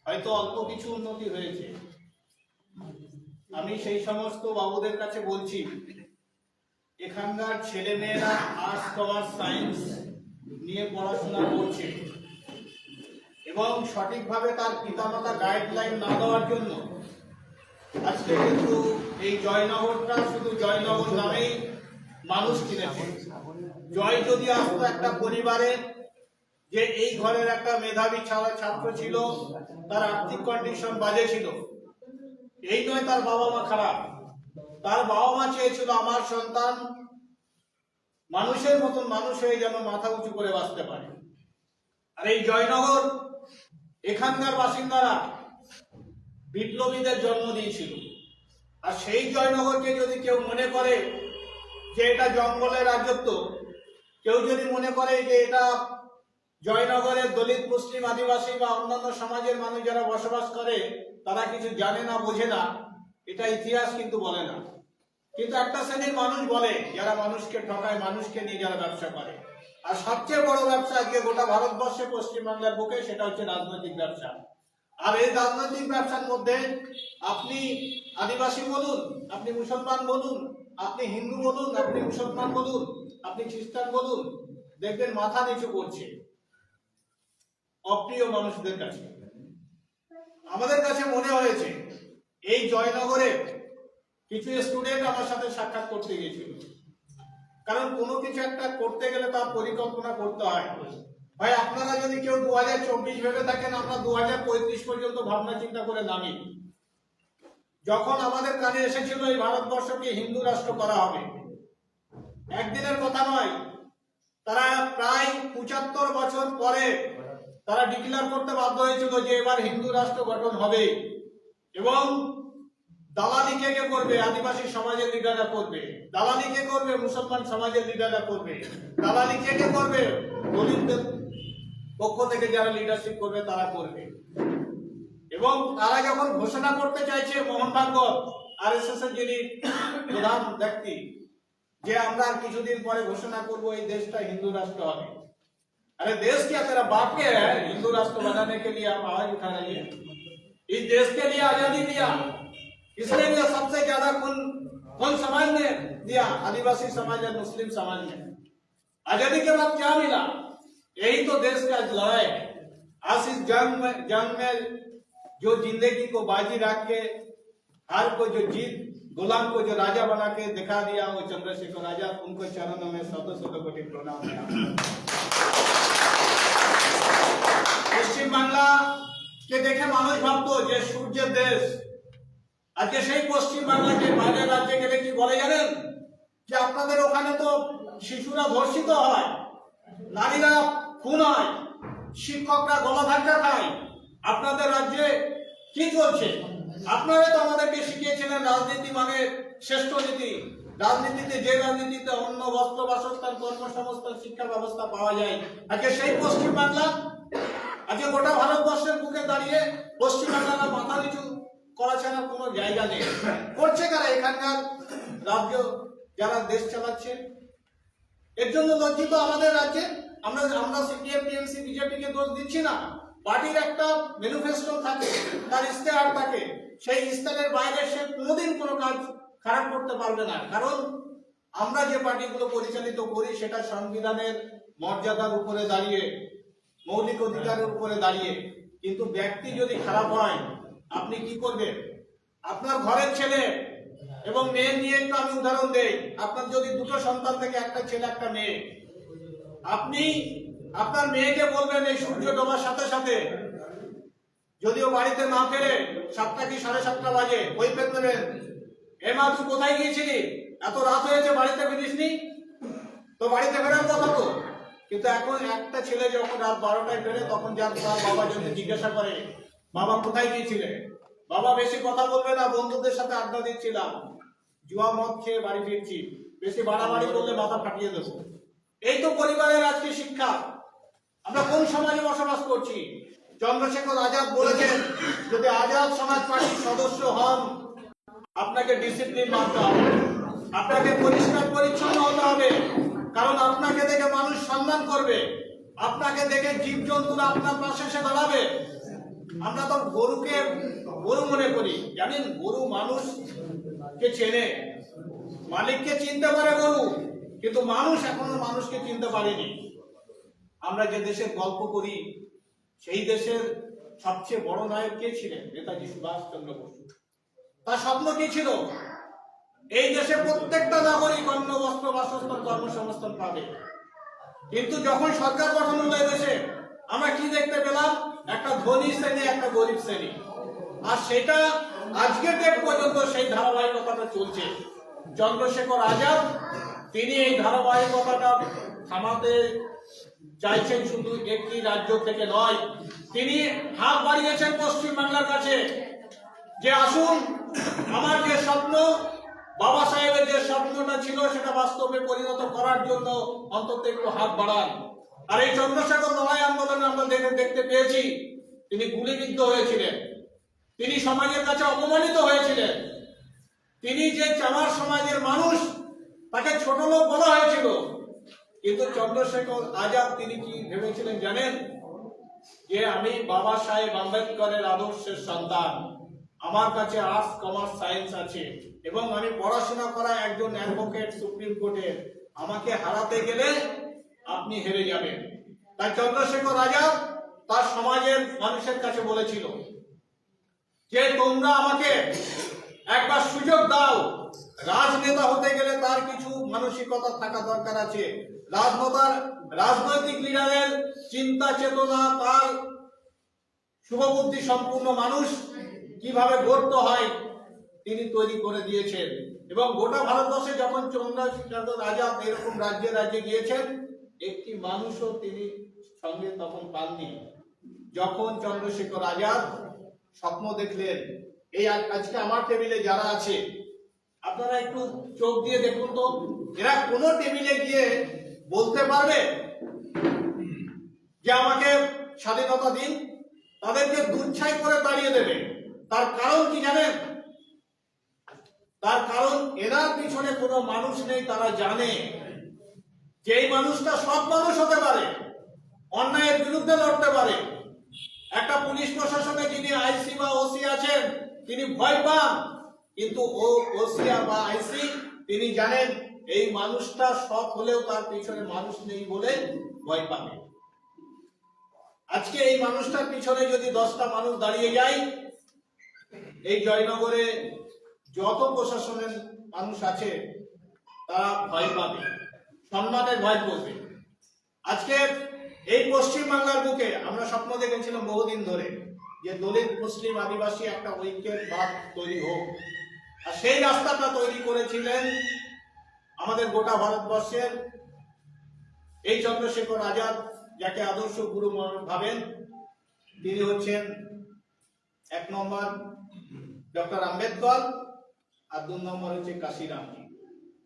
হয়তো অল্প কিছু উন্নতি হয়েছে। আমি সেই সমস্ত বাবুদের কাছে বলছি, এখানকার ছেলেমেয়েরা আর্টস, কমার্স, সায়েন্স নিয়ে পড়াশোনা করছে এবং সঠিকভাবে তার পিতামাতা গাইডলাইন না দেওয়ার জন্য আজকে কিন্তু এই জয়নগরটা শুধু জয়নগর নামেই মানুষ কিনেছে। জয় যদি আসতো একটা পরিবারে, যে এই ঘরের একটা মেধাবী ছাত্র ছিল, তার আর্থিক কন্ডিশন বাজে ছিল, এই নয় তার বাবা মা খারাপ, তার বাবা মা চেয়েছিল আমার সন্তান মানুষের মতন মানুষ হয়ে যেন মাথা উঁচু করে বাঁচতে পারে। আর এই জয়নগর, এখানকার বাসিন্দারা বিপ্লবীদের জন্ম দিয়েছিল। আর সেই জয়নগরকে যদি কেউ মনে করে যে এটা জঙ্গলের রাজত্ব, কেউ যদি মনে করে যে এটা জয়নগরের দলিত, মুসলিম, আদিবাসী বা অন্যান্য সমাজের মানুষ যারা বসবাস করে তারা কিছু জানে না, বোঝে না, এটা ইতিহাস কিন্তু বলে না। কিন্তু একটা শ্রেণীর মানুষ বলে, যারা মানুষকে ঠকায়, মানুষকে নিয়ে যারা ব্যবসা করে। আর সবচেয়ে বড় ব্যবসা আজকে গোটা ভারতবর্ষে, পশ্চিমবাংলার বুকে, সেটা হচ্ছে রাজনৈতিক ব্যবসা। আর এই রাজনৈতিক ব্যবসার মধ্যে আপনি আদিবাসী বলুন, আপনি মুসলমান বলুন, আপনি হিন্দু বলুন, আপনি মুসলমান বলুন, আপনি খ্রিস্টান বলুন, দেখবেন মাথা নিচু করছে অপ্রিয় মানুষদের কাছে। আমাদের কাছে মনে হয়েছে এই জয়নগরে কিছু স্টুডেন্ট আমার সাথে সাক্ষাৎ করতে গিয়েছিল। কারণ কোনো কিছু একটা করতে গেলে তার পরিকল্পনা করতে হয়। ভাই, আপনারা যদি কেউ 2024 ভেবে থাকেন, আমরা 2035 পর্যন্ত ভাবনা চিন্তা করে নামি। যখন আমাদের কানে এসেছিল এই ভারতবর্ষকে হিন্দু রাষ্ট্র করা হবে, একদিনের কথা নয়, তারা প্রায় 75 বছর পরে তারা ডিক্লেয়ার করতে বাধ্য হয়েছিল যে এবার হিন্দু রাষ্ট্র গঠন হবে। এবং দালালি কে করবে? আদিবাসী সমাজের লিডাররা করবে। দালালি কে করবে? মুসলমান সমাজের লিডাররা করবে। দালালি কে করবে? দলিতদের পক্ষ থেকে যারা লিডারশিপ করবে তারা করবে। এবং তারা যখন ঘোষণা করতে চাইছে, মোহন ভাগবত আরএসএস এর যিনি প্রধান ব্যক্তি, যে আমরা কিছুদিন পরে ঘোষণা করব এই দেশটা হিন্দু রাষ্ট্র হবে। अरे देश क्या तेरा बाप के है हिंदू राष्ट्र बनाने के लिए आप आवाज उठा रही है? इस देश के लिए आजादी दिया किसने दिया? सबसे ज्यादा कौन समाज ने दिया? आदिवासी समाज या मुस्लिम समाज ने। आजादी के बाद क्या मिला? यही तो देश का लड़ाई। आज इस जंग में जो जिंदगी को बाजी रख के हार को जो जीत, गुलाम को जो राजा बना के दिखा दिया, वो चंद्रशेखर आजाद, उनको चरणों में शत शत कोटि प्रणाम है। পশ্চিম বাংলাকে দেখে মানুষ ভাবতো যে সূর্যের দেশ। আজকে সেই পশ্চিম বাংলাকে বাইরের রাজ্যে গেলে কি বলে জানেন? যে আপনাদের ওখানে তো শিশুরা ধর্ষিত হয়, নারীরা খুন হয়, শিক্ষকরা গলাধাক্কা খায়, আপনাদের রাজ্যে কি চলছে? আপনারা তো আমাদেরকে শিখিয়েছিলেন রাজনীতি মানে শ্রেষ্ঠ নীতি। রাজনীতিতে, যে রাজনীতিতে অন্ন, বস্ত্র, বাসস্থান, কর্মসংস্থান, শিক্ষা ব্যবস্থা পাওয়া যায়, আজকে সেই পশ্চিম বাংলা, আজকে গোটা ভারতবর্ষের বুকে দাঁড়িয়ে পশ্চিম বাংলারা মাথা নিচু করা ছাড়া কোনো জায়গা নেই। করছে কারা? এখানকার রাজ্য যারা দেশ চালাচ্ছে। এর জন্য লজ্জিত আমাদের রাজ্যে। আমরা সিপিএম, টিএমসি, বিজেপিকে দোষ দিচ্ছি না। পার্টির একটা ম্যানিফেস্টো থাকে, তার ইশতেহার থাকে, সেই ইশতেহারের বাইরে সে কোনোদিন কোনো কাজ খারাপ করতে পারবে না। কারণ আমরা যে পার্টিগুলো পরিচালিত করি সেটা সংবিধানের মর্যাদার উপরে দাঁড়িয়ে, মৌলিক অধিকারের উপরে দাঁড়িয়ে। কিন্তু ব্যক্তি যদি খারাপ হয়, আপনি কি করবেন? আপনার ঘরের ছেলে এবং মেয়ে নিয়ে একটু আমি উদাহরণ দেই। আপনার যদি দুটো সন্তান থেকে, একটা ছেলে একটা মেয়ে, আপনি আপনার মেয়েকে বলবেন এই সূর্য ডোবার সাথে সাথে, যদিও বাড়িতে না ফেরে 7টা কি 7:30 বাজে, ওই পেতে দেবেন, এ মা তুই কোথায় গিয়েছিলি? এত রাত হয়েছে, বাড়িতে ফিরিসনি তো? বাড়িতে ফেরার কথা তো। কিন্তু এখন একটা ছেলে যখন রাত 12টায় ফেরে, তখন যার বাবা যদি জিজ্ঞাসা করে বাবা কোথায় গিয়েছিলে, বাবা বেশি কথা বলবে না, বন্ধুদের সাথে আড্ডা দিচ্ছিলাম, জুয়া মদ খেয়ে বাড়ি ফিরছি, বেশি বাড়াবাড়ি করলে মাথা ফাটিয়ে দেবো। এই তো পরিবারের আজকে শিক্ষা। আমরা কোন সমাজে বসবাস করছি? চন্দ্রশেখর আজাদ বলেছেন, যদি আজাদ সমাজ পার্টির সদস্য হন, আপনাকে ডিসিপ্লিন মানতে হবে, আপনাকে পরিষ্কার পরিচ্ছন্ন হতে হবে। কারণ আপনাকে দেখে মানুষ সম্মান করবে, আপনাকে দেখে জীবজন্তুরা আপনার পাশে এসে দাঁড়াবে। আমরা তো গরুকে গরু মনে করি, জানেন গরু মানুষকে চেনে, মালিককে চিনতে পারে গরু, কিন্তু মানুষ এখনো মানুষকে চিনতে পারেনি। আমরা যে দেশের গল্প করি সেই দেশের সবচেয়ে বড় নায়ক কে ছিলেন? নেতাজি সুভাষ চন্দ্র বসু। তার স্বপ্ন কি ছিল? এই দেশে প্রত্যেকটা নাগরিক অন্ন, বস্ত্র, বাসস্থান, কর্মসংস্থান পাবে। কিন্তু যখন সরকার গঠন হলো দেশে, আমরা কি দেখতে পেলাম? একটা ধনী শ্রেণী, একটা গরিব শ্রেণী। আর সেটা আজকের ডেট পর্যন্ত সেই ধারাবাহিকতাটা চলছে। চন্দ্রশেখর আজাদ তিনি এই ধারাবাহিকতাটা থামাতে চাইছেন, শুধু একটি রাজ্য থেকে নয়, তিনি হাত বাড়িয়েছেন পশ্চিম বাংলার কাছে যে আসুন, আমার যে স্বপ্ন, বাবা সাহেবের যে স্বপ্নটা ছিল সেটা বাস্তবে পরিণত করার জন্য অন্তত একটু হাত বাড়ান। আর এই চন্দ্রশেখর লড়াই আন্দোলনে আমরা দেখতে পেয়েছি তিনি গুলিবিদ্ধ হয়েছিলেন, তিনি সমাজের কাছে অপমানিত হয়েছিলেন, তিনি যে চামার সমাজের মানুষ, তাকে ছোট লোক বলা হয়েছিল। কিন্তু চন্দ্রশেখর আজাদ তিনি কি ভেবেছিলেন জানেন? যে আমি বাবা সাহেব আম্বেদকরের আদর্শের সন্তান, আমার কাছে আর্টস, কমার্স, সায়েন্স আছে এবং আমি পড়াশোনা করা একজন অ্যাডভোকেট সুপ্রিম কোর্টের, আমাকে হারাতে গেলে আপনি হেরে যাবেন। তাই চন্দ্রশেখর আজাদ তার সমাজের মানুষের কাছে বলেছিল যে তোমরা আমাকে একবার সুযোগ দাও। রাজনেতা হতে গেলে তার কিছু মানসিকতা থাকা দরকার আছে। রাজনৈতিক লিডারের চিন্তা চেতনা, তার শুভবুদ্ধি সম্পূর্ণ মানুষ কিভাবে গড়তে হয় তিনি তৈরি করে দিয়েছেন। এবং গোটা ভারতবর্ষে যখন চন্দ্রশেখর আজাদ এরকম রাজ্যে রাজ্যে গিয়েছেন, একটি মানুষও তিনি সঙ্গে তখন পাননি। যখন চন্দ্রশেখর আজাদ স্বপ্ন দেখলেন, এই আজকে আমার টেবিলে যারা আছে আপনারা একটু চোখ দিয়ে দেখুন তো, এরা কোন টেবিলে গিয়ে বলতে পারবে যে আমাকে স্বাধীনতা দিন? তাদেরকে দুচ্ছাই করে তাড়িয়ে দেবে। তার কারণ কি জানেন? তার কারণ এনার পিছনে কোনো মানুষ নেই। তারা জানে যে এই মানুষটা সব মানুষ হতে পারে, অন্যায়ের বিরুদ্ধে লড়তে পারে। একটা পুলিশ প্রশাসনে যিনি আইসি বা ওসি আছেন তিনি ভয় পান, কিন্তু ও ওসি বা আইসি তিনি জানেন এই মানুষটা সৎ হলেও তার পিছনে মানুষ নেই বলে ভয় পাবে। আজকে এই মানুষটার পিছনে যদি 10টা মানুষ দাঁড়িয়ে যায়, এই জয়নগরে যত প্রশাসনের মানুষ আছে তারা ভয় পাবে, সম্মানের ভয় করবে। আজকে এই পশ্চিম বাংলার বুকে আমরা স্বপ্ন দেখেছিলাম বহুদিন ধরে যে দলিত, মুসলিম, আদিবাসী একটা ঐক্যের ভাব তৈরি হোক। আর সেই রাস্তাটা তৈরি করেছিলেন আমাদের গোটা ভারতবর্ষের এই চন্দ্রশেখর আজাদ, যাকে আদর্শ গুরু ভাবেন। তিনি হচ্ছেন 1 নম্বর ডক্টর আম্বেদকর, আর 2 নম্বর হচ্ছে কাশিরামজি।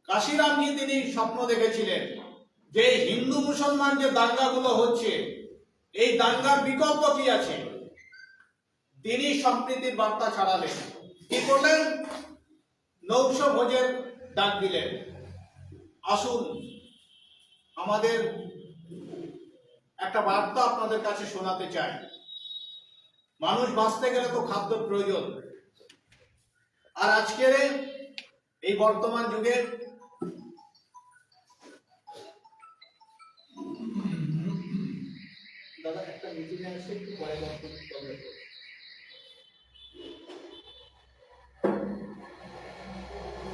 কাশিরামজি তিনি স্বপ্ন দেখেছিলেন যে হিন্দু মুসলমান যে দাঙ্গাগুলো হচ্ছে, এই দাঙ্গার বিকল্প কি আছে। তিনি সম্প্রীতির বার্তা ছড়ালেন। কি করলেন? নৌশ ভোজের ডাক দিলেন, আসুন আমাদের একটা বার্তা আপনাদের কাছে শোনাতে চাই। মানুষ বাঁচতে গেলে তো খাদ্য প্রয়োজন। আর আজকের এই বর্তমান যুগে দাদা একটা মিটিং আছে, একটু পরে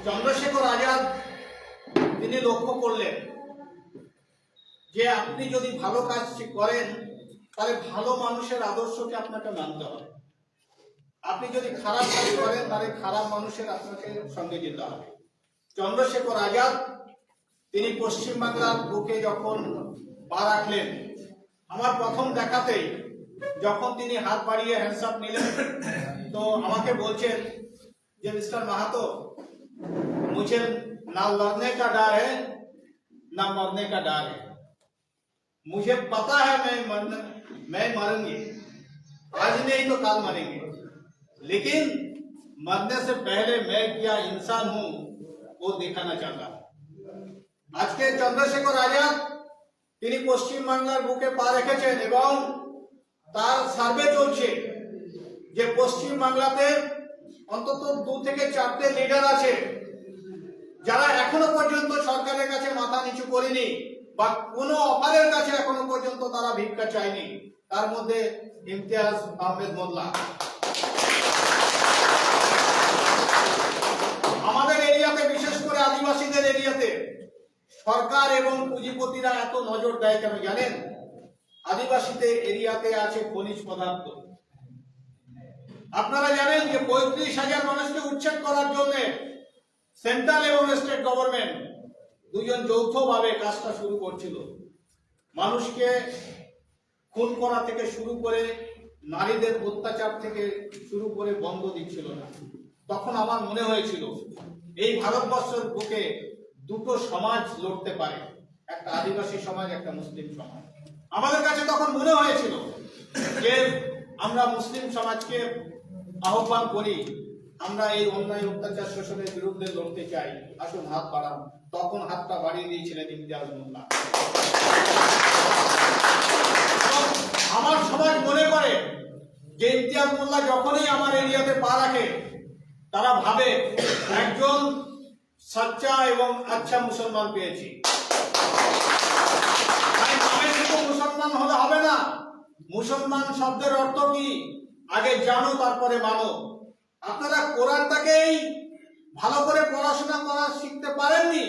চন্দ্রশেখর আজাদ তিনি লক্ষ্য করলেন যে আপনি যদি ভালো কাজ করেন তাহলে ভালো মানুষের আদর্শকে আপনাকে মানতে হবে। আপনি যদি খারাপ কাজ করেন তাহলে খারাপ মানুষের আপনাকে সঙ্গে যেতে হবে। চন্দ্রশেখর আজাদ তিনি পশ্চিম বাংলার বুকে যখন পা রাখলেন, আমার প্রথম দেখাতেই যখন তিনি হাত বাড়িয়ে হ্যান্ডসাপ নিলেন, তো আমাকে বলছেন যে মিস্টার মাহাতো, मुझे ना लड़ने का डर है ना मरने का डर है। मुझे पता है मैं मरूंगी, आज नहीं तो कल मरेंगे, लेकिन मरने से पहले मैं क्या इंसान हूं वो दिखाना चाहता। आज के चंद्रशेखर आजाद তিনি পশ্চিম বাংলার বুকে পা রেখেছেন এবং তার সার্ভে চলছে যে পশ্চিম বাংলাতে অন্তত 2 থেকে 4টে লিডার আছে যারা এখনো পর্যন্ত সরকারের কাছে মাথা নিচু করেনি বা কোনো অফারের কাছে এখনো পর্যন্ত তারা ভিক্ষা চায়নি। তার মধ্যে ইমতিয়াজ আহমেদ মোল্লা। আমাদের এরিয়াতে, বিশেষ করে আদিবাসীদের এরিয়াতে সরকার এবং পুঁজিপতিরা এত নজর দেয় কেন জানেন? আদিবাসীদের এরিয়াতে আছে খনিজ পদার্থ। আপনারা জানেন যে 35,000 মানুষকে উচ্ছেদ করার জন্য সেন্ট্রাল এবং স্টেট গভর্নমেন্ট দুজন যৌথভাবে কাজটা শুরু করছিল। মানুষকে খুন করা থেকে শুরু করে নারীদের অত্যাচার থেকে শুরু করে বন্ধ দিচ্ছিল না। তখন আমার মনে হয়েছিল এই ভারতবর্ষের বুকে দুটো সমাজ লড়তে পারে, একটা আদিবাসী সমাজ, একটা মুসলিম সমাজ। আমাদের কাছে তখন মনে হয়েছিল যে আমরা মুসলিম সমাজকে আহ্বান করি, আমরা এই অন্যায় অত্যাচার শোষণের বিরুদ্ধে লড়তে চাই, আসুন হাত বাড়ান। তখন হাতটা বাড়িয়ে দিয়েছিলেন ইমতিয়াজ মোল্লা। আমার সমাজ মনে করে যে ইমতিয়াজ মোল্লা যখনই আমার এরিয়াতে পা রাখে তারা ভাবে একজন সচ্চা এবং আচ্ছা মুসলমান পেয়েছি। মুসলমান হলে হবে না। মুসলমান শব্দের অর্থ কি আগে জানো তারপরে মানো। আপনারা কোরআনটাকেই ভালো করে পড়াশোনা করা শিখতে পারেননি,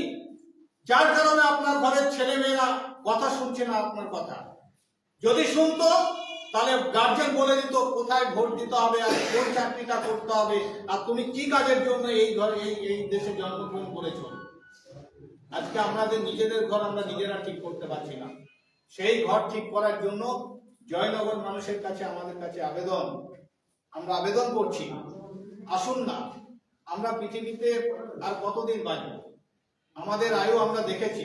যার কারণে আপনার ঘরের ছেলেমেয়েরা কথা শুনছে না আপনার কথা। যদি শুনতো তাহলে গার্জেন বলে দিত কোথায় ভোট দিতে হবে আর কোন চাকরিটা করতে হবে আর তুমি কি কাজের জন্য এই দেশে জন্মগ্রহণ করেছো। আজকে আমাদের নিজেদের ঘর আমরা নিজেরা ঠিক করতে পারছি না। সেই ঘর ঠিক করার জন্য জয়নগর মানুষের কাছে, আমাদের কাছে আবেদন, আমরা আবেদন করছি, আসুন না। আমরা পৃথিবীতে আর কতদিন বাঁচব? আমাদের আয়ু আমরা দেখেছি,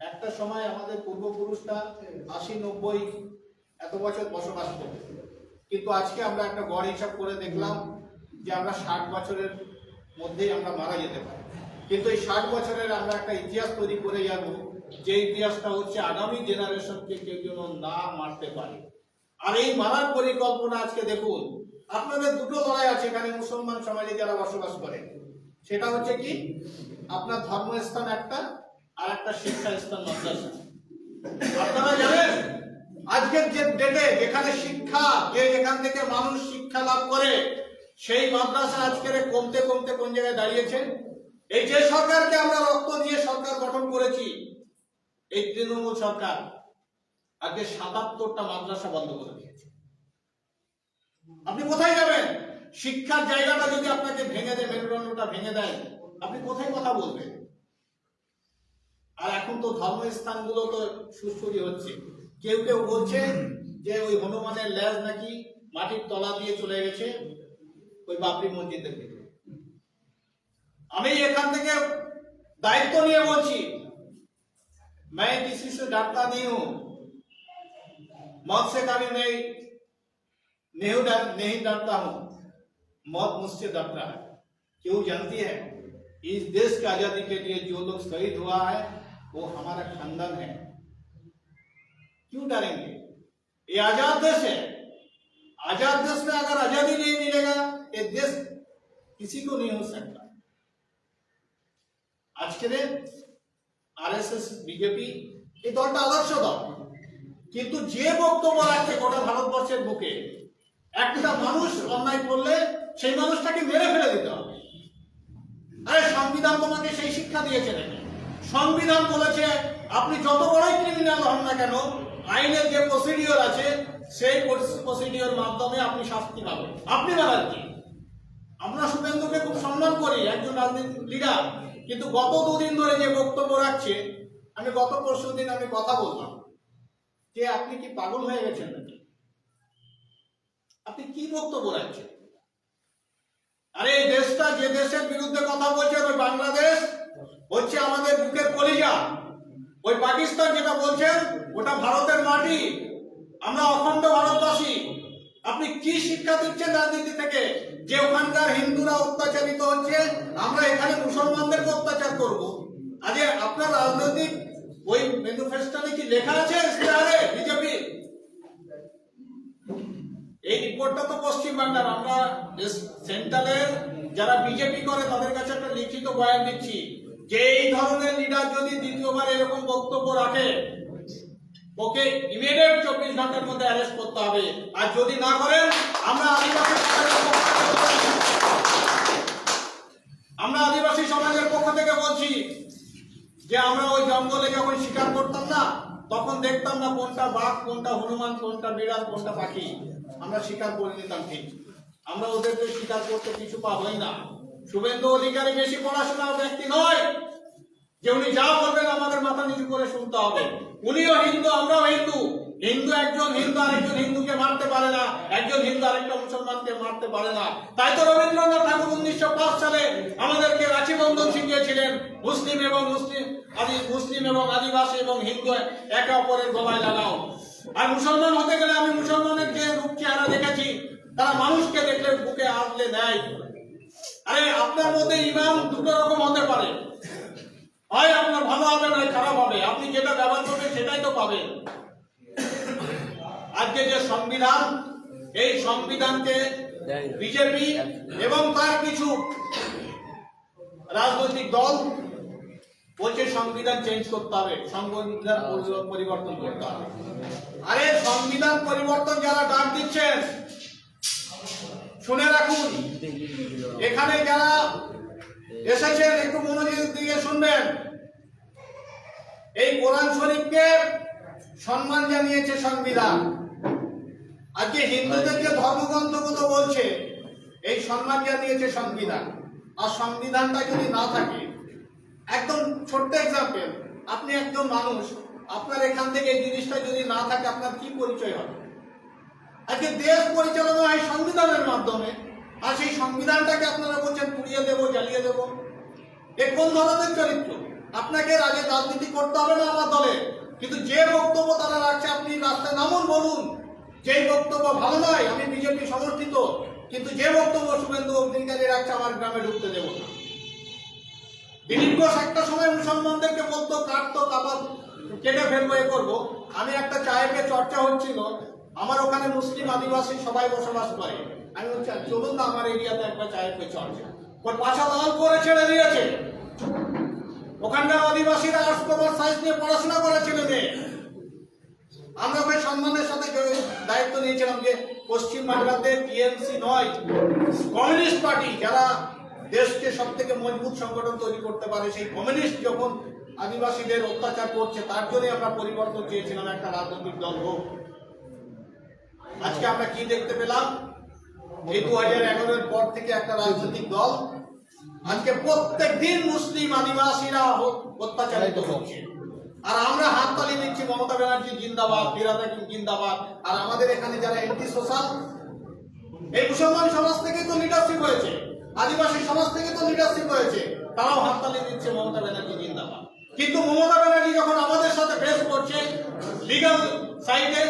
একটা সময় আমাদের পূর্বপুরুষরা 80-90 এত বছর বসবাস করত, কিন্তু আজকে আমরা একটা গড় হিসাব করে দেখলাম যে আমরা 60 বছরের মধ্যেই আমরা মারা যেতে পারি। কিন্তু এই 60 বছরের আমরা একটা ইতিহাস তৈরি করে যাব, যে ইতিহাসটা হচ্ছে আগামী জেনারেশনকে কেউ যেন না মারতে পারে। আর এই মারার পরিকল্পনা আজকে দেখুন, আপনাদের দুটো লড়াই আছে এখানে মুসলমান সমাজে যারা বসবাস করে। সেটা হচ্ছে কি, আপনার ধর্মস্থান একটা, আর একটা শিক্ষা স্থান মাদ্রাসা। আপনারা জানেন আজকের যে ডেটে যেখানে শিক্ষা, যেখান থেকে মানুষ শিক্ষা লাভ করে, সেই মাদ্রাসা আজকের কমতে কমতে কোন জায়গায় দাঁড়িয়েছে? এই যে সরকারকে আমরা রক্ত দিয়ে সরকার গঠন করেছি, এই তৃণমূল সরকার আজকে 77টা মাদ্রাসা বন্ধ করে দিয়েছে। আপনি কোথায় যাবেন? শিক্ষার জায়গাটা যদি আপনাকে ভেঙে দেয়, মেরুদণ্ডটা ভেঙে দেয়, আপনি কোথায় কথা বলবেন? আর এখন তো ধর্মস্থানগুলো তো সুস্থির হচ্ছে। কেউ কেউ বলছে যে ওই হনুমানের লেজ নাকি মাটির তলা দিয়ে চলে গেছে ওই বাবরি মসজিদের ভিতরে। আমি এখান থেকে দায়িত্ব নিয়ে বলছি, मैं किसी से डरता नहीं हूं, मौत से कभी नहीं डरता हूं, मौत मुझसे डरता है। क्यों जानती है? इस देश की आजादी के लिए जो लोग शहीद हुआ है वो हमारा खानदान है। क्यों डरेंगे? ये आजाद देश है। आजाद देश में अगर आजादी नहीं मिलेगा ये देश किसी को नहीं हो सकता। आज के दिन আরএসএস, বিজেপি এই দলটা আদর্শ দল, কিন্তু যে বক্তব্য রাখছে গোটা ভারতবর্ষের বুকে, একটা মানুষ অন্যায় করলে সেই মানুষটাকে মেরে ফেলে দিতে হবে। আরে সংবিধান তোমাকে সেই শিক্ষা দিয়েছে নাকি? সংবিধান বলেছে আপনি যত বড়ই ক্রিমিনাল হন না কেন, আইনের যে প্রসিডিওর আছে সেই প্রসিডিওর মাধ্যমে আপনি শাস্তি পাবেন। আপনি বলেন কি? আমরা শুভেন্দুকে খুব সম্মান করি, একজন রাজনৈতিক লিডার, কিন্তু গত 2 দিন ধরে যে বক্তব্য রাখছে, আমি গত পরশু দিন আমি কথা বললাম যে আপনি কি পাগল হয়ে গেছেন নাকি? আপনি কি বক্তব্য রাখছেন? আরে এই দেশটা, যে দেশের বিরুদ্ধে কথা বলছে ওই বাংলাদেশ হচ্ছে আমাদের বুকের কলিজা। ওই পাকিস্তান যেটা বলছেন ওটা ভারতের মাটি, আমরা অখণ্ড ভারতবাসী। আপনি কি শিক্ষা দিচ্ছেন রাজনীতি থেকে যে ওখানকার হিন্দুরা অত্যাচারিত হচ্ছে, আমরা এখানে মুসলমানদেরকে অত্যাচার করব? আজ আপনার রাজনৈতিক ওই ম্যানিফেস্টোতে কি লেখা আছে ইস্তেহারে বিজেপি? এই রিপোর্টটা তো পশ্চিমবাংলার, আমরা সেন্ট্রালের যারা বিজেপি করে তাদের কাছে একটা লিখিত বয়ান দিচ্ছি যে এই ধরনের লিডার যদি দ্বিতীয়বার এরকম বক্তব্য রাখে ওকে ইমিডিয়েট 24 ঘন্টার মধ্যে অ্যারেস্ট করতে হবে। আর যদি না করেন আমরা আদিবাসী সমাজের পক্ষ থেকে বলছি যে আমরা ওই জঙ্গলে যখন শিকার করতাম না তখন দেখতাম না কোনটা বাঘ, কোনটা হনুমান, কোনটা বিড়াল, কোনটা পাখি, আমরা শিকার করে নিতাম। ঠিক আমরা ওদেরকে শিকার করতে কিছু পাবোই না। শুভেন্দু অধিকারী বেশি পড়াশোনা ব্যক্তি নয় যে উনি যা বলবেন আমাদের মাথা নিচু করে শুনতে হবে। উনিও হিন্দু, আমরাও হিন্দু। হিন্দু একজন হিন্দু আরেকজন হিন্দুকে মারতে পারে না, একজন হিন্দু আরেকটা মুসলমানকে মারতে পারে না। তাই তো রবীন্দ্রনাথ ঠাকুর 1905 সালে আমাদেরকে রাখি বন্ধন শিখিয়েছিলেন, মুসলিম এবং আদিবাসী এবং হিন্দু একে অপরের গলায় লাগাও। আর মুসলমান হতে গেলে আমি মুসলমানের যে রূপ চেহারা দেখেছি, তারা মানুষকে দেখলে বুকে আঁকলে নেয়। আরে আপনার মধ্যে ইমাম দুটো রকম হতে পারে, হয় আপনার ভালো হবে নয় খারাপ হবে, আপনি যেটা ব্যবহার করবেন সেটাই তো পাবেন। আজকে যে সংবিধান, এই সংবিধানকে বিজেপি এবং তার কিছু রাজনৈতিক দল বলছে সংবিধান চেঞ্জ করতে হবে, সংবিধান পরিবর্তন করতে হবে। আরে সংবিধান পরিবর্তন যারা ডাক দিচ্ছেন শুনে রাখুন, এখানে যারা এসেছেন একটু মনোযোগ দিয়ে শুনবেন। এই কোরআন শরীফকে সম্মান জানিয়েছে সংবিধান। আজকে হিন্দুদের যে ধর্মগ্রন্থগুলো বলছে এই সম্মান জানিয়েছে সংবিধান। আর সংবিধানটা যদি না থাকে, একদম ছোট্ট এক্সাম্পল, আপনি একজন মানুষ, আপনার এখান থেকে এই জিনিসটা যদি না থাকে আপনার কি পরিচয় হবে? আজকে দেশ পরিচালনা হয় সংবিধানের মাধ্যমে, আর সেই সংবিধানটাকে আপনারা বলছেন পুড়িয়ে দেবো, জ্বালিয়ে দেবো। এ কোন ধরনের চরিত্র? আপনাকে আগে রাজনীতি করতে হবে না আমার দলে, কিন্তু যে বক্তব্য তারা রাখছে আপনি রাস্তায় নামুন, বলুন যেই বক্তব্য ভালো নয়, আমি বিজেপি সমর্থিত, কিন্তু যে বক্তব্য শুভেন্দু অধিকারী রাখছে আমার গ্রামে ঢুকতে দেবো না। দিলীপ ঘোষ একটা সময় মুসলমানদেরকে বলতো কাটতো, কাবাব কেটে ফেলবো, এ করবো। আমি একটা চায়েকে চর্চা হচ্ছিল, আমার ওখানে মুসলিম আদিবাসী সবাই বসবাস করে, আমি বলছি চলুন না আমার এরিয়াতে একবার চায়ের চর্চা। ওর পাশা লাল করে ছেড়ে দিয়েছে, ওখানকার আদিবাসীরা আর্টস কমার্স সায়েন্স নিয়ে পড়াশোনা করে ছেলে মেয়ে। আমরা ওই সম্মানের সাথে দায়িত্ব নিয়েছিলাম যে পশ্চিম বাংলাতে টিএমসি নয়, কমিউনিস্ট পার্টি যারা দেশকে সব থেকে মজবুত সংগঠন তৈরি করতে পারে, সেই কমিউনিস্ট যখন আদিবাসীদের অত্যাচার করছে তার জন্যই আমরা পরিবর্তন চেয়েছিলাম, একটা রাজনৈতিক দল হোক। আজকে আমরা কি দেখতে পেলাম? এই 2011-এর পর থেকে একটা রাজনৈতিক দল আজকে প্রত্যেক দিন মুসলিম আদিবাসীরা অত্যাচারিত হচ্ছে, আর আমরা হাততালি দিচ্ছি মমতা ব্যানার্জি জিন্দাবাদ, বিরাদা জিন্দাবাদ। আর আমাদের এখানে যারা এন্টি সোশ্যাল, এই মুসলমান সমাজ থেকে তো লিডারশিপ হয়েছে, আদিবাসী সমাজ থেকে তো লিডারশিপ হয়েছে, তারাও হাততালি দিচ্ছে মমতা ব্যানার্জি জিন্দাবাদ। কিন্তু মমতা ব্যানার্জি যখন আমাদের সাথে ফেস করছে লিগাল সাইডে,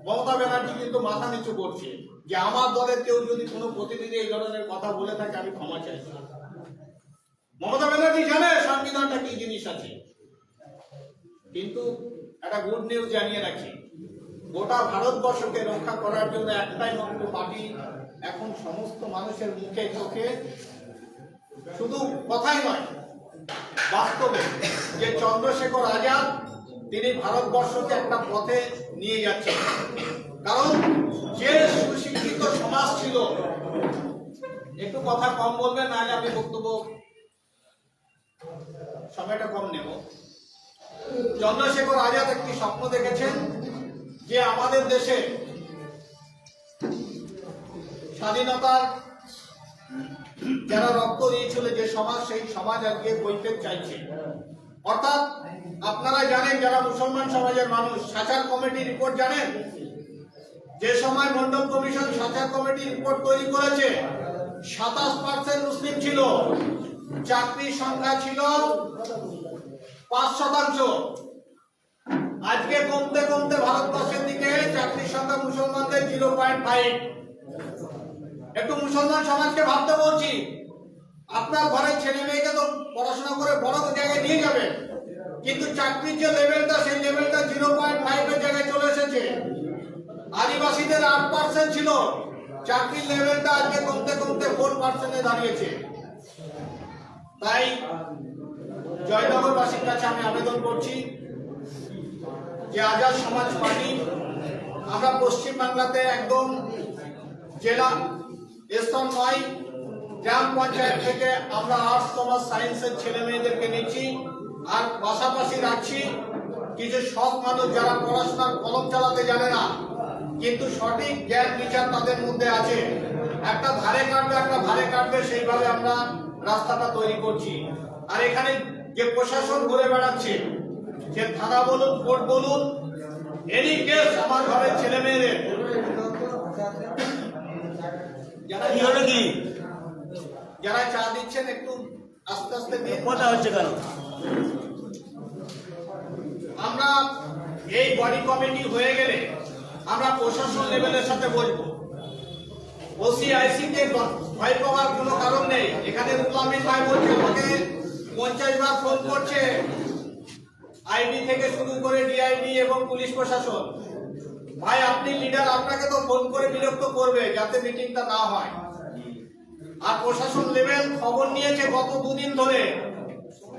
মমতা ব্যানার্জি কিন্তু মাথা নিচু করছে যে আমার দলের কেউ যদি কোনো প্রতিনিধি এই ধরনের কথা বলে থাকে আমি ক্ষমা চাইছি। মমতা ব্যানার্জি জানে সংবিধানটা কি জিনিস আছে। কিন্তু একটা গুড নিউজ জানিয়ে রাখি, গোটা ভারতবর্ষকে রক্ষা করার জন্য একটাই মাত্র পার্টি এখন সমস্ত মানুষের মুখে চোখে, শুধু কথাই নয় বাস্তবে, যে চন্দ্রশেখর আজাদ তিনি ভারতবর্ষকে একটা পথে নিয়ে যাচ্ছেন। কারণ যে সুশিক্ষিত সমাজ ছিল, একটু কথা কম বলবেন নাহলে আমি বক্তব্য সময়টা কম নেব। চন্দ্রশেখর আজাদ একটি স্বপ্ন দেখেছেন যে আমাদের দেশে স্বাধীনতার যারা রক্ত দিয়েছিল যে সমাজ, সেই সমাজ আজকে বইতে চাইছে। অর্থাৎ আপনারা জানেন, যারা মুসলমান সমাজের মানুষ, সাচার কমিটি রিপোর্ট জানেন, যে সময় Mondal commission Sachar committee report তৈরি করেছে 27% মুসলিম ছিল, চাকরির সংখ্যা ছিল 5%। আজকে কমতে কমতে ভারতবর্ষের দিকে চাকরির সংখ্যা মুসলমানদের 0.5। একটু মুসলমান সমাজকে ভাবতে বলছি, আপনার ঘরের ছেলে মেয়েকে তো পড়াশোনা করে বড় জায়গায় নিয়ে যাবেন, কিন্তু চাকরির যে লেভেলটা, সেই লেভেলটা 0.5 এর জায়গায় চলে এসেছে। আদিবাসীদের 8% ছিল, চাকরির লেভেলটা আজকে কমতে কমতে 4% দাঁড়িয়েছে। তাই জয়নগরবাসীর কাছে আমি আবেদন করছি যে আজাদ সমাজ পার্টি আমরা পশ্চিমবাংলাতে একদম জেলা স্তর নয়, গ্রাম পঞ্চায়েত থেকে আমরা আর্টস কমার্স সায়েন্সের ছেলে মেয়েদেরকে নিচ্ছি, আর পাশাপাশি রাখছি কিছু সৎ মানুষ যারা পড়াশোনার কলম চালাতে জানে না কিন্তু সঠিক জ্ঞান বিচার তাদের মধ্যে আছে। একটা ধারে কাটবে একটা ধারে কাটবে, সেইভাবে আমরা রাস্তাটা তৈরি করছি। আর এখানে যে প্রশাসন ঘুরে বেড়াচ্ছে, যে থানা বলুন কোর্ট বলুন, এনি কেস আমার ঘরের ছেলে মেয়েদের যারা চা দিচ্ছেন একটু আস্তে আস্তে কথা হচ্ছে কেন? আমরা এই বডি কমিটি হয়ে গেলে আমরা প্রশাসন লেভেলের সাথে বলবো, ওসিআইসি কে ভয় পাওয়ার কোনো কারণ নেই। এখানে রুলামিন ভাই বলছে আমাকে 50 বার ফোন করছে, আইবি থেকে শুরু করে ডিআইবি এবং পুলিশ প্রশাসন। ভাই আপনি লিডার, আপনাকে তো ফোন করে বিরক্ত করবে যাতে মিটিংটা না হয়। আর প্রশাসন লেভেল খবর নিয়েছে গত 2 দিন ধরে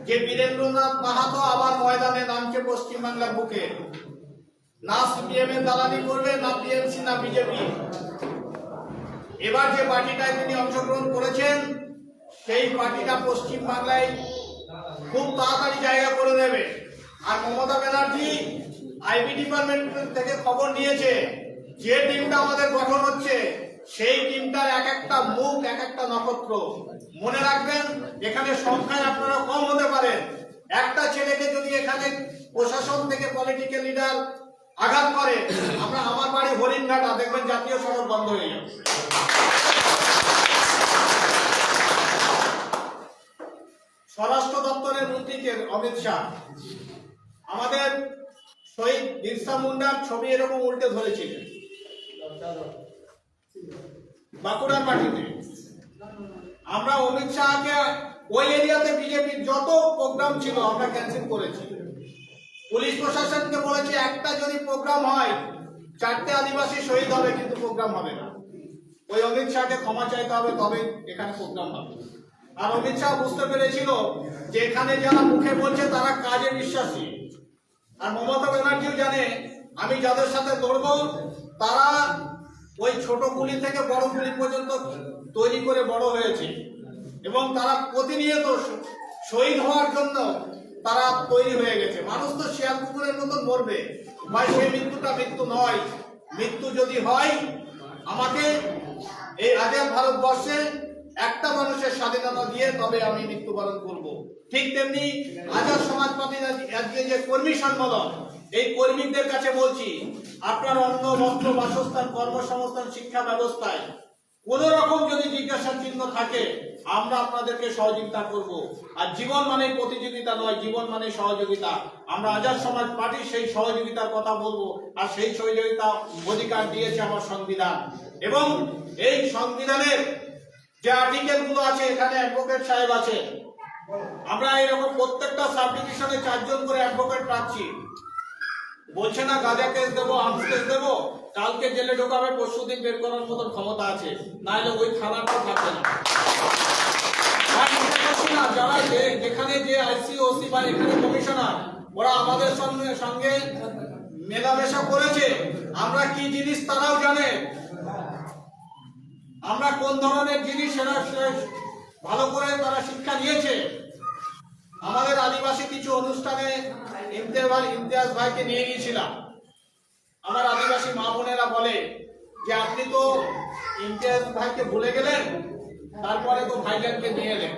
যে বীরেন্দ্রনাথ মাহাতো আবার ময়দানে নামছে পশ্চিমবাংলার বুকে। না সিপিএম এর দালালি করবে, না টিএমসি, না বিজেপি। এবার যে পার্টিটায় তিনি অংশগ্রহণ করেছেন সেই পার্টিটা পশ্চিমবাংলায় খুব তাড়াতাড়ি জায়গা করে নেবে। আর মমতা ব্যানার্জি আইবি ডিপার্টমেন্ট থেকে খবর নিয়েছে যে টিমটা আমাদের গঠন হচ্ছে সেই টিমটার এক একটা মুখ এক একটা নক্ষত্র। মনে রাখবেন এখানে সংখ্যায় আপনারা কম হতে পারেন, একটা ছেলেকে যদি এখানে প্রশাসন থেকে পলিটিক্যাল লিডার আঘাত করে, আমার বাড়ি হরিণঘাটা, দেখবেন জাতীয় সড়ক বন্ধ হয়ে যাবে। স্বরাষ্ট্র দপ্তরের মন্ত্রী অমিত শাহ আমাদের শহীদ বিরসা মুন্ডার ছবি এরকম উল্টে ধরেছিলেন বাঁকুড়ার মাটিতে। আমরা অমিত শাহকে ওই এরিয়াতে বিজেপির যত প্রোগ্রাম ছিল আমরা ক্যান্সেল করেছি। পুলিশ প্রশাসনকে বলেছি একটা যদি প্রোগ্রাম হয় 4টে আদিবাসী শহীদ হবে, কিন্তু প্রোগ্রাম হবে না। ওই অমিত শাহকে ক্ষমা চাইতে হবে, তবে এখানে প্রোগ্রাম হবে। আর অমিত শাহ বুঝতে পেরেছিল যে এখানে যারা মুখে বলছে তারা কাজে বিশ্বাসী। আর মমতা ব্যানার্জিও জানে আমি যাদের সাথে লড়বো তারা ওই ছোট গুলি থেকে বড় গুলি পর্যন্ত তৈরি করে বড় হয়েছে এবং তারা প্রতিনিয়ত শহীদ হওয়ার জন্য তারা তৈরি হয়ে গেছে। মানুষ তো শিয়াল কুকুরের মতন মরবে ভাই, সেই মৃত্যুটা মৃত্যু নয়। মৃত্যু যদি হয় আমাকে এই আজাদ ভারতবর্ষে একটা মানুষের স্বাধীনতা দিয়ে তবে আমি মৃত্যুবরণ করব। ঠিক তেমনি আজাদ সমাজ পার্টির আজকে যে কর্মী সম্মেলন, এই কর্মীদের কাছে বলছি আপনার অন্ন বস্ত্র বাসস্থান কর্মসংস্থান শিক্ষা ব্যবস্থায় কোন রকম যদি জিজ্ঞাসার চিহ্ন থাকে আমরা আপনাদেরকে সহযোগিতা করব। আর জীবন মানে প্রতিযোগিতা নয়, জীবন মানে সহযোগিতা। আমরা আজাদ সমাজ পার্টি সেই সহযোগিতার কথা বলবো, আর সেই সহযোগিতা অধিকার দিয়েছে আমার সংবিধান। এবং এই সংবিধানের যে আর্টিকেল গুলো আছে, এখানে অ্যাডভোকেট সাহেব আছে, আমরা এরকম প্রত্যেকটা সাব ডিভিশনে 4 জন করে অ্যাডভোকেট রাখছি। বলছে না গাঁজা কেস দেবো, আর্মস কেস দেবো, কালকে জেলে ঢোকাবে, পরশুদিন বের করার মতন ক্ষমতা আছে, নাহলে ওই থানাটাও থাকবে না। যারা যেখানে যে আইসি ওসি বা এখানে কমিশনার, ওরা আমাদের সঙ্গে মেলামেশা করেছে, আমরা কি জিনিস তারাও জানে, আমরা কোন ধরনের জিনিস সেটা ভালো করে তারা শিক্ষা নিয়েছে। আমাদের আদিবাসী কিছু অনুষ্ঠানে ইমতিয়াজ ভাইকে নিয়ে গিয়েছিলাম। আমার আদিবাসী মা বোনেরা বলে যে আপনি তো ইমতিয়াজ ভাইকে ভুলে গেলেন, তারপরে তো ভাইজানকে নিয়ে এলেন।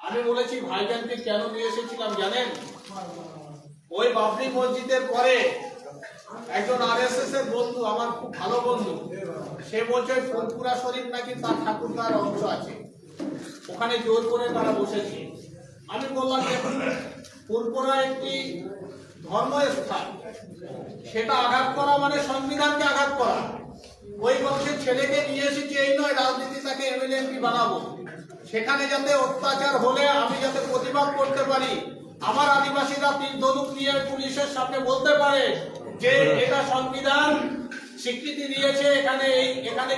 আমি বলেছি ভাইজানকে কেন নিয়ে এসেছিলাম জানেন? ওই বাবরি মসজিদের পরে একজন আরএসএস এর বন্ধু, আমার খুব ভালো বন্ধু, সে বলছে ফুলপুরা শরীফ নাকি তার ঠাকুরদার অংশ আছে, ওখানে জোর করে তারা বসেছে। আমি বললাম যে ফুলপুরা একটি ধর্মস্থান, সেটা আঘাত করা মানে সংবিধানকে আঘাত করা। ওই বংশের ছেলেকে নিয়ে এসেছি এই নয় রাজনীতি তাকে এমএলএ এমপি বানাবো। সেখানে যাতে অত্যাচার হলে আমি যাতে প্রতিবাদ করতে পারি, আমার আদিবাসীরা 3 ধনুক নিয়ে পুলিশের সামনে বলতে পারে যে এটা সংবিধান স্বীকৃতি দিয়েছে এখানে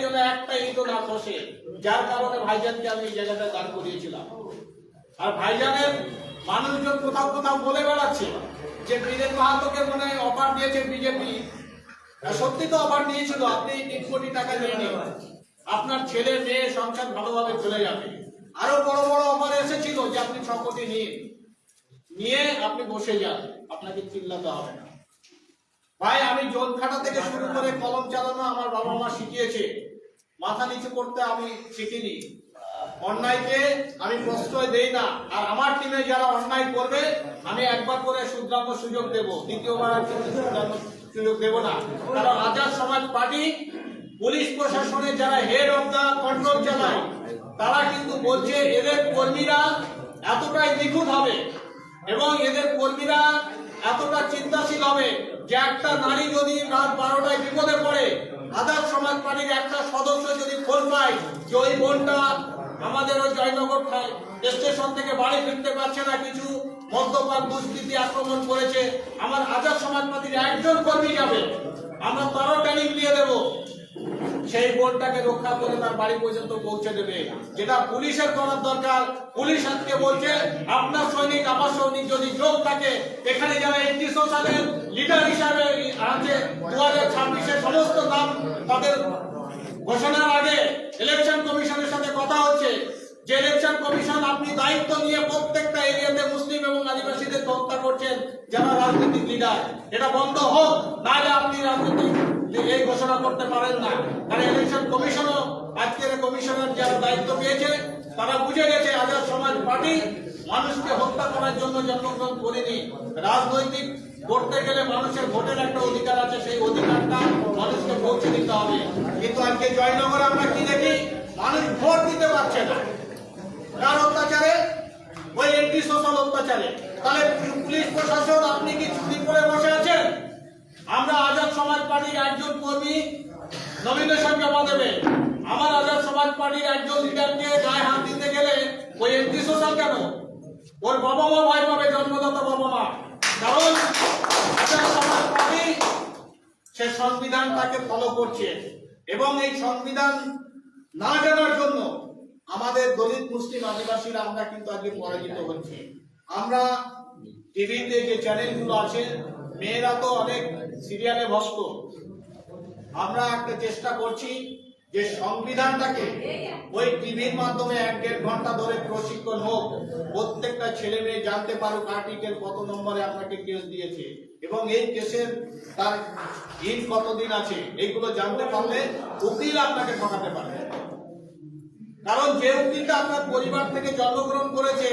যেন একটা ইটও না খসে, যার কারণে ভাইজানকে আমি এই জায়গাটা দান করিয়েছিলাম। আর ভাইজানের মানুষজন কোথাও কোথাও বলে বেড়াচ্ছে যে বীরেন মাহাতোকে মনে হয় অফার দিয়েছে বিজেপি। সত্যি তো অফার দিয়েছিল, আপনি 3 কোটি টাকা নিয়ে নিন, আপনার ছেলে মেয়ে সংসার ভালোভাবে চলে যাবে। আরো বড় বড় অফার এসেছিল যে আপনি 6 কোটি নিয়ে আপনি বসে যান, আপনাকে চিল্লাতে হবে না। ভাই, আমি জোন খাটা থেকে শুরু করে কলম চালানো আমার বাবা মা শিখিয়েছে, মাথা নিচু করতে আমি শিখিনি। অন্যায়কে আমি প্রশ্রয় দেই না, আর আমার টিমে যারা অন্যায় করবে আমি একবার করে শুধরানোর সুযোগ দেব, দ্বিতীয়বার আর শুধরানোর সুযোগ দেব না। কারণ আজাদ সমাজ পার্টি পুলিশ প্রশাসনে যারা হেড অফ দা কন্ট্রোল চালায় তারা কিন্তু বলছে এদের কর্মীরা এতটাই নিখুঁত হবে এবং এদের কর্মীরা এতটা চিন্তাশীল হবে যে একটা নারী যদি রাত 12টায় বিপদে পড়ে, আজাদ সমাজ পার্টির একটা সদস্য যদি ফোন পায় যে ওই বোনটা আমাদের ওই জয়নগর স্টেশন থেকে বাড়ি ফিরতে পারছে না, কিছু মদ্যপান দুষ্কৃতী আক্রমণ করেছে, আমার আজাদ সমাজ পার্টির একজন কর্মী যাবে, আমরা তারও ট্রেনিং দিয়ে দেব, সেই বোনটাকে রক্ষা করে তার বাড়ি পর্যন্ত পৌঁছে দেবে। যেটা পুলিশের করার দরকার, পুলিশ আজকে বলছে আপনার সৈনিক আমার সৈনিক যদি যোগ থাকে, এখানে যারা 31 সালের লিডার হিসাবে আছে 2026-এর সমস্ত নাম তাদের ঘোষণার আগে ইলেকশন কমিশনের সাথে কথা হচ্ছে যে ইলেকশন কমিশন আপনি দায়িত্ব নিয়ে প্রত্যেকটা এরিয়াতে মুসলিম এবং আদিবাসীদের হত্যা করছেন যারা রাজনৈতিক লিডার, এটা বন্ধ হোক, নাহলে আপনি রাজনৈতিক এই ঘোষণা করতে পারেন না। কারণ ইলেকশন কমিশনও আজকের কমিশনের যারা দায়িত্ব পেয়েছে তারা বুঝে গেছে আজাদ সমাজ পার্টি মানুষকে হত্যা করার জন্য জন্মগ্রহণ করেনি। রাজনৈতিক করতে গেলে মানুষের ভোটের একটা অধিকার আছে, সেই অধিকারটা মানুষকে পৌঁছে দিতে হবে। কিন্তু আজকে জয়নগরে আমরা কি দেখি, মানুষ ভোট দিতে পারছে না, কার অত্যাচারে? ওই এন্টি সোশ্যাল অত্যাচারে। তাহলে পুলিশ প্রশাসন আপনি কি চুরি করে বসে আছেন? আমরা আজাদ সমাজ পার্টির একজন কর্মী নমিনেশন জমা দেবে, আমার আজাদ সমাজ পার্টির একজন লিডারকে গায়ে হাত দিতে গেলে ওই এন্টি সোশ্যাল কেন? ওর বাবা মা ভয় পাবে, জন্মদাতা বাবা মা। কারণ আজাদ সমাজ পার্টি সে সংবিধানটাকে ফলো করছে এবং এই সংবিধান না জানার জন্য আমাদের দলিত মুসলিম আদিবাসীরা আমরা কিন্তু আজকে পরাজিত হচ্ছে। আমরা টিভিতে যে চ্যানেলগুলো আছে, মেয়েরা তো অনেক সিরিয়ালে ভক্ত, আমরা একটা চেষ্টা করছি যে সংবিধানটাকে ওই টিভির মাধ্যমে 1-1.5 ঘন্টা ধরে প্রশিক্ষণ হোক, প্রত্যেকটা ছেলে মেয়ে জানতে পারুক আর্টিকেল কত নম্বরে আপনাকে কেস দিয়েছে এবং এই কেসের তার কতদিন আছে, এইগুলো জানতে পারলে উকিল আপনাকে ঠকাতে পারবে। কারণ যে উকিলটা আপনার পরিবার থেকে জন্মগ্রহণ করেছে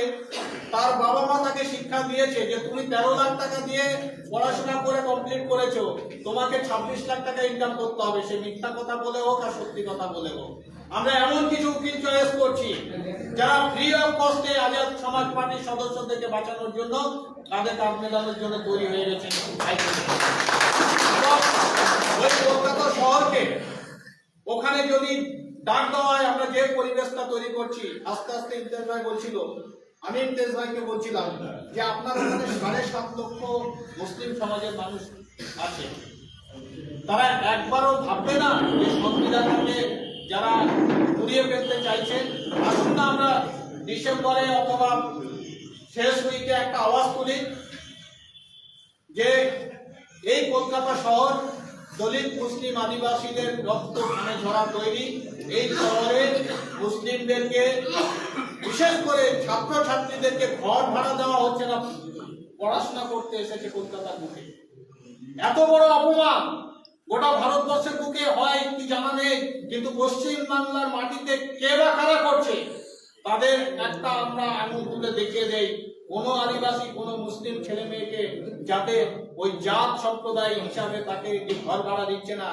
তার বাবা মা তাকে শিক্ষা দিয়েছে যে তুমি 13 লাখ টাকা দিয়ে পড়াশোনা করে কমপ্লিট করেছো, তোমাকে 26 লাখ টাকা ইনকাম করতে হবে, সে মিথ্যা কথা বলে হোক আর সত্যি কথা বলে হোক। আমরা এমন কিছু উকিল চয়েস করছি যারা ফ্রি অফ কস্টে আজাদ সমাজ পার্টির সদস্যদেরকে বাঁচানোর জন্য তাদের কাজ মেলানোর জন্য তৈরি হয়ে গেছে। ওই কলকাতা শহরকে ওখানে যদি ডাক দেওয়া হয়, আমরা যে পরিবেশটা তৈরি করছি, আস্তে আস্তে ইমতিয়াজ ভাই বলছিল, আমি ইমতিয়াজ ভাইকে বলছিলাম যে আপনার ওখানে 7.5 লক্ষ মুসলিম সমাজের মানুষ আছে, তারা একবারও ভাববে না যে সংবিধানকে যারা ঘুরিয়ে ফেলতে চাইছে। আসুন না আমরা ডিসেম্বরে অথবা শেষ উইকে একটা আওয়াজ তুলি যে এই কলকাতা শহর দলিত মুসলিম আদিবাসীদের রক্ত খানে ঝরা তৈরি, এই শহরে মুসলিমদেরকে বিশেষ করে ছাত্রছাত্রীদেরকে ঘর ভাড়া দেওয়া হচ্ছে না, পড়াশোনা করতে এসেছে কলকাতার বুকে। এত বড় অপমান গোটা ভারতবর্ষের বুকে হয় কি জানা নেই, কিন্তু পশ্চিম বাংলার মাটিতে কে বা কারা করছে তাদের একটা আমরা আঙুল তুলে দেখিয়ে দেই। কোন আদিবাসী কোন মুসলিম ছেলে মেয়েকে যাতে ওই জাত সম্প্রদায় হিসাবে তাকে ঘর ভাড়া দিচ্ছে না।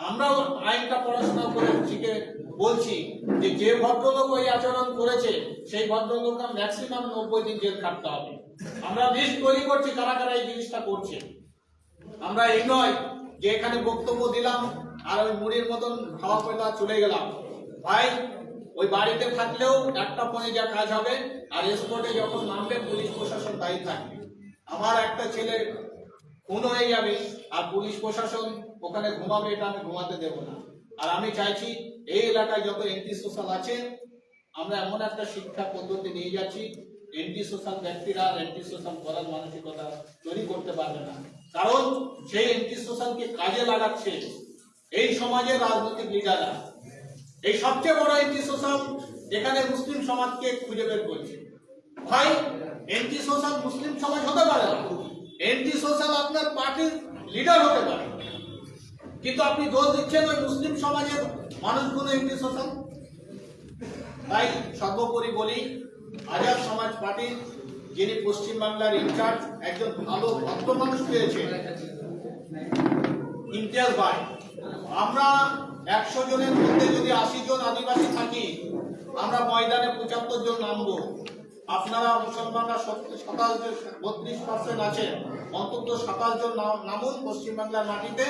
আমরাও আইনটা পড়াশোনা করে শিখে বলছি যে যে ভদ্রলোক ওই আচরণ করেছে সেই ভদ্রলোককে ম্যাক্সিমাম 90 দিন জেল খাটতে হবে। আমরা লিস্ট তৈরি করছি কারা কারা এই জিনিসটা করছে। আমরা এই নয় যে এখানে বক্তব্য দিলাম আর ওই মুড়ির মতন খাওয়া পেলা চলে গেলাম। ভাই, ওই বাড়িতে থাকলেও একটা ফোনে যা কাজ হবে আর স্পটে যখন নামবে পুলিশ প্রশাসন দায়ী থাকবে। আমার একটা ছেলে খুন হয়ে যাবে আর পুলিশ প্রশাসন ওখানে ঘুমাবে, এটা আমি ঘুমাতে দেব না। আর আমি চাইছি এই এলাকায় যত এন্টি সোশ্যাল আছে, আমরা এমন একটা শিক্ষা পদ্ধতি নিয়ে যাচ্ছি, এন্টি সোশ্যাল ব্যক্তিরা এন্টি সোশ্যাল করার মানসিকতা তৈরি করতে পারবে না। কারণ সেই এন্টি সোশ্যালকে কাজে লাগাচ্ছে এই সমাজের রাজনৈতিক লিডাররা। এই সবচেয়ে বড় এন্টি সোশ্যাল এখানে মুসলিম সমাজকে খুঁজে বের করছে। ভাই, এন্টি সোশ্যাল মুসলিম সমাজ হতে পারে না, এন্টি সোশ্যাল আপনার পার্টির লিডার হতে পারে, কিন্তু আপনি দোষ দিচ্ছেন ওই মুসলিম সমাজের মানুষগুলো এন্টি সোশ্যাল। তাই সর্বোপরি বলি, আজাদ সমাজ পার্টির যিনি পশ্চিমবাংলার ইনচার্জ, একজন ভালো ভদ্র মানুষ পেয়েছে ইমতিয়াজ ভাই। আমরা 100 জনের মধ্যে যদি 80 জন আদিবাসী থাকি, আমরা ময়দানে 75 জন নামবো। আপনারা মুসলমানরা 32% আছেন, অন্তত 27 জন নামুন পশ্চিমবাংলার মাটিতে।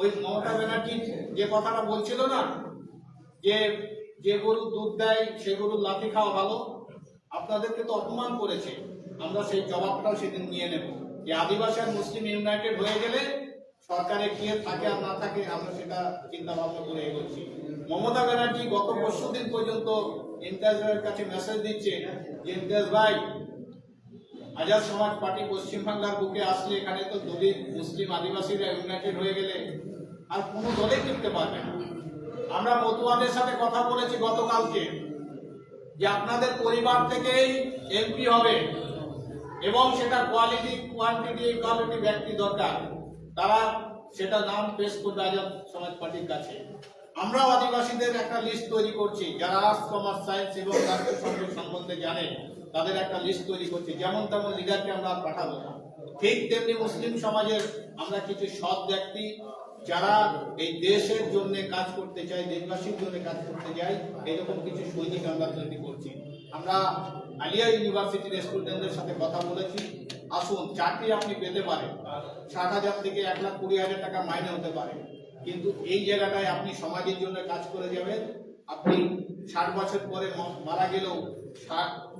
ওই মমতা ব্যানার্জি যে কথাটা বলছিল না, যে গরু দুধ দেয় সে গরুর লাঠি খাওয়া ভালো, আপনাদেরকে তো অপমান করেছে। আমরা সেই জবাবটাও সেদিন নিয়ে নেব যে আদিবাসী আর মুসলিম ইউনাইটেড হয়ে গেলে সরকারে কে থাকে আর না থাকে, আমরা সেটা চিন্তা ভাবনা করে এগোচ্ছি। মমতা ব্যানার্জি গত পরশুদিন পর্যন্ত ইমতিয়াজ ভাইয়ের কাছে মেসেজ দিচ্ছে যে ইমতিয়াজ ভাই, আজাদ সমাজ পার্টি পশ্চিমবাংলার বুকে আসলে এখানে তো দলিত মুসলিম আদিবাসীরা ইউনাইটেড হয়ে গেলে আর কোনো দলে টিকতে পারবে না। আমরা মতুয়াদের সাথে কথা বলেছি গতকালকে যে আপনাদের পরিবার থেকেই এমপি হবে এবং সেটা কোয়ালিটি কোয়ান্টিটি ইকুয়ালিটি ব্যক্তি দরকার, তারা সেটা নাম পেশ করবে আজাদ সমাজ পার্টির কাছে। আমরাও আদিবাসীদের একটা লিস্ট তৈরি করছি, যারা আর্টস, কমার্স, সায়েন্স এবং রাষ্ট্রসংঘ সম্বন্ধে জানে তাদের একটা লিস্ট তৈরি করছি। যেমন তেমন লিডারকে আমরা পাঠাবো না। ঠিক তেমনি মুসলিম সমাজের আমরা কিছু সৎ ব্যক্তি যারা এই দেশের জন্য কাজ করতে চায়, দেশবাসীর জন্য কাজ করতে চায়, এরকম কিছু সৈনিক আমরা তৈরি করছি। আমরা আলিয়া ইউনিভার্সিটির স্টুডেন্টদের সাথে কথা বলেছি, আসুন চাকরি আপনি পেতে পারেন, 60,000 থেকে 1,20,000 টাকা মাইনে হতে পারে, কিন্তু এই জায়গাটায় আপনি সমাজের জন্য কাজ করে যাবেন। আপনি 60 বছর পরে মারা গেলেও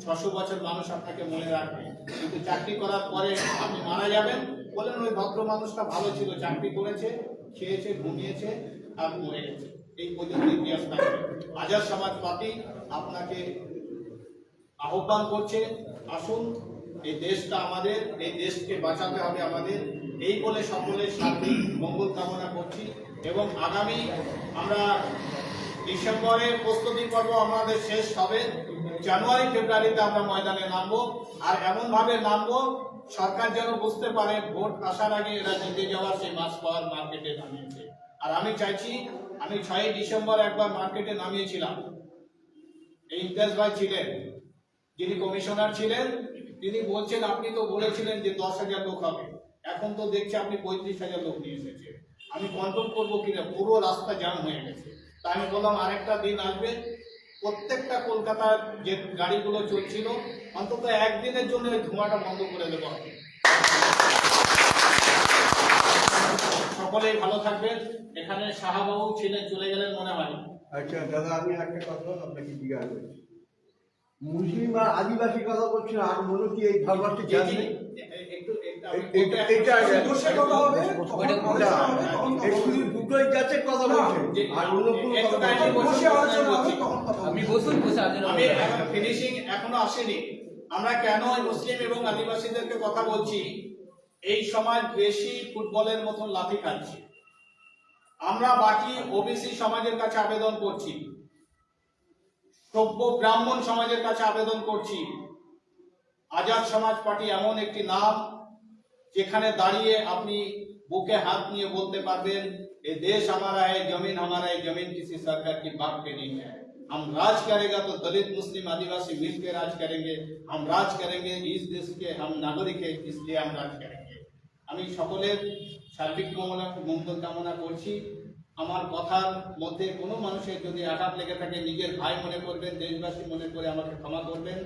600 বছর মানুষ আপনাকে মনে রাখবে, কিন্তু চাকরি করার পরে আপনি মারা যাবেন, বলেন ওই ভদ্র মানুষটা ভালো ছিল, চাকরি করেছে, খেয়েছে, ঘুমিয়েছে আর মরে গেছে, এই পর্যন্ত ইতিহাস থাকবে। আজাদ সমাজ পার্টি আপনাকে আহ্বান করছে, আসুন, এই দেশটা আমাদের, এই দেশকে বাঁচাতে হবে আমাদের, এই বলে সকলের সার্বিক মঙ্গল কামনা করছি। এবং আগামী আমরা ডিসেম্বরের প্রস্তুতি পর্ব আমাদের শেষ হবে, জানুয়ারি ফেব্রুয়ারিতে আমরা ময়দানে নামবো। আর এমন ভাবে নামবো সরকার যেন বুঝতে পারে ভোট আসার আগে এরা জিতে যাওয়ার সেই মাস পাওয়ার মার্কেটে নামিয়েছে। আর আমি চাইছি, আমি 6 ডিসেম্বর একবার মার্কেটে নামিয়েছিলাম, এই ইমতিয়াজ ভাই ছিলেন, যিনি কমিশনার ছিলেন, তিনি বলছেন আপনি তো বলেছিলেন যে 10,000 লোক হবে, এখন তো দেখছি আপনি 35,000 লোক নিয়ে এসেছে, আমি কন্ট্রোল করবো কিনা, পুরো রাস্তা জ্যাম হয়ে গেছে। তাই আমি বললাম আরেকটা দিন আসবে, প্রত্যেকটা কলকাতার যে গাড়িগুলো চলছিল অন্তত একদিনের জন্য ওই ধোঁয়াটা বন্ধ করে দেবো। সকলেই ভালো থাকবেন। এখানে শাহবাবু ছিলেন, চলে গেলেন মনে হয়। আচ্ছা দাদা, আমি একটা কথা আপনাকে জিজ্ঞাসা করছি, মুসলিম আর আদিবাসী কথা বলছেন, আর মনে কি এই ভাবনাটি জানেন? দুটোই জাতের কথা বলছেন আর অন্য আমি ফিনিশিং এখনো আসেনি। আমরা কেন মুসলিম এবং আদিবাসীদেরকে কথা বলছি, এই সমাজ বেশি ফুটবলের মতন লাথি খাচ্ছে। আমরা বাকি ওবিসি সমাজের কাছে আবেদন করছি, সভ্য ব্রাহ্মণ সমাজের কাছে আবেদন করছি, আজাদ সমাজ পার্টি এমন একটি নাম যেখানে দাঁড়িয়ে আপনি বুকে হাত নিয়ে বলতে পারবেন ये देश हमारा है, जमीन हमारा है, जमीन किसी सरकार की बाप के नहीं है। हम राज करेगा तो दलित मुस्लिम आदिवासी मिलकर राज करेंगे, हम राज करेंगे, इस देश के हम नागरिक है, इसलिए हम राज करेंगे। আমি সকলের সার্বিক মঙ্গল কামনা করছি। আমার কথার মধ্যে কোনো মানুষের যদি আঘাত লেগে থাকে নিজের ভাই মনে করবেন, দেশবাসী মনে করে আমাকে ক্ষমা করবেন,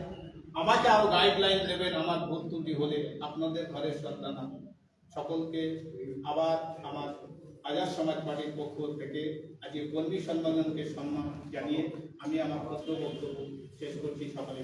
আমাকে আরো গাইডলাইন দেবেন আমার ভুল ত্রুটি হলে। আপনাদের ঘরের সন্তান আমি। সকলকে আবার আমার আজাদ সমাজ পার্টির পক্ষ থেকে আজকে কর্মী সম্মেলনকে সম্মান জানিয়ে আমি আমার বক্তব্য শেষ করছি। সকলে